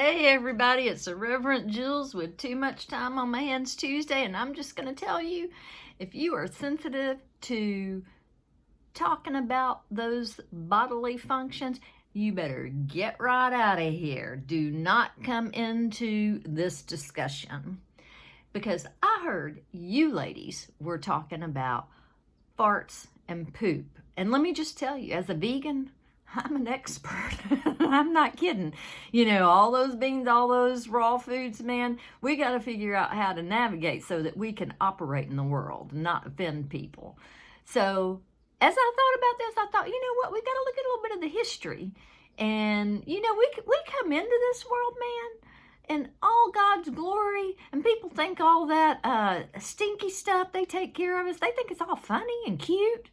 Hey everybody, it's Irreverent Jules with Too Much Time on My Hands Tuesday, and I'm just going to tell you, if you are sensitive to talking about those bodily functions, you better get right out of here. Do not come into this discussion, because I heard you ladies were talking about farts and poop. And let me just tell you, as a vegan, I'm an expert. I'm not kidding. You know, all those beans, all those raw foods, man, we got to figure out how to navigate so that we can operate in the world and not offend people. So, as I thought about this, I thought, you know what, we got to look at a little bit of the history. And, you know, we come into this world, man, in all God's glory, and people think all that stinky stuff they take care of us, they think it's all funny and cute.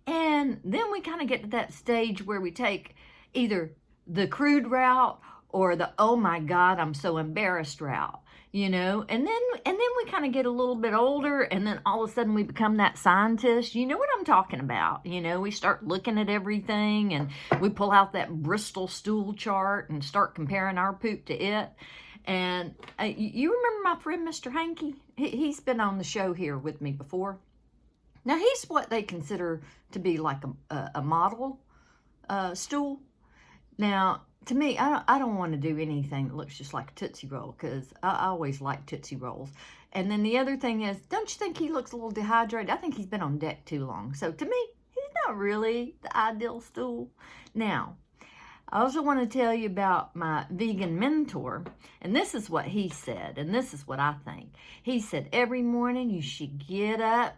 And then we kind of get to that stage where we take either the crude route or the oh my God, I'm so embarrassed route, you know. And then we kind of get a little bit older, and then all of a sudden we become that scientist. You know what I'm talking about? You know, we start looking at everything, and we pull out that Bristol stool chart and start comparing our poop to it. And you remember my friend Mr. Hanky? He's been on the show here with me before. Now, he's what they consider to be like a model stool. Now, to me, I don't want to do anything that looks just like a Tootsie Roll, because I always like Tootsie Rolls. And then the other thing is, don't you think he looks a little dehydrated? I think he's been on deck too long. So to me, he's not really the ideal stool. Now, I also want to tell you about my vegan mentor, and this is what he said, and this is what I think. He said every morning you should get up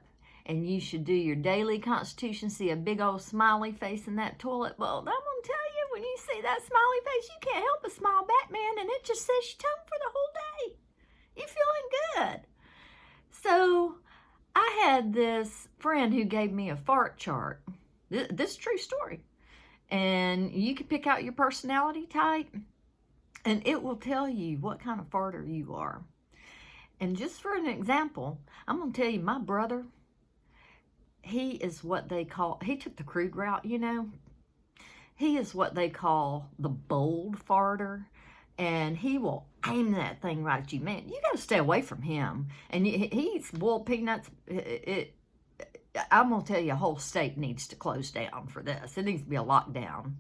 and you should do your daily constitution, see a big old smiley face in that toilet bowl. I'm going to tell you, when you see that smiley face, you can't help but smile back, man, and it just says you toned for the whole day. You're feeling good. So I had this friend who gave me a fart chart. This is a true story. And you can pick out your personality type, and it will tell you what kind of farter you are. And just for an example, I'm going to tell you, my brother, he is what they call, he took the crude route, you know. He is what they call the bold farter, and he will aim that thing right at you. Man, you got to stay away from him. And he eats boiled peanuts. I'm going to tell you, a whole state needs to close down for this. It needs to be a lockdown.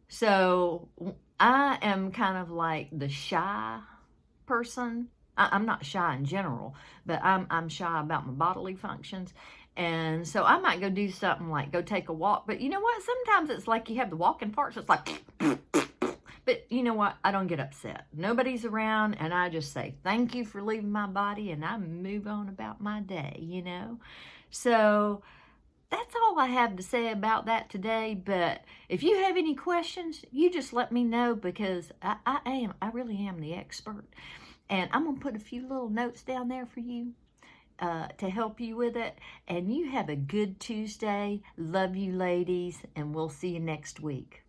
So I am kind of like the shy person. I'm not shy in general, but I'm shy about my bodily functions. And so I might go do something like go take a walk. But you know what? Sometimes it's like you have the walking farts. So it's like, but you know what? I don't get upset. Nobody's around, and I just say, thank you for leaving my body, and I move on about my day, you know? So that's all I have to say about that today. But if you have any questions, you just let me know, because I really am the expert. And I'm going to put a few little notes down there for you to help you with it. And you have a good Tuesday. Love you, ladies, and we'll see you next week.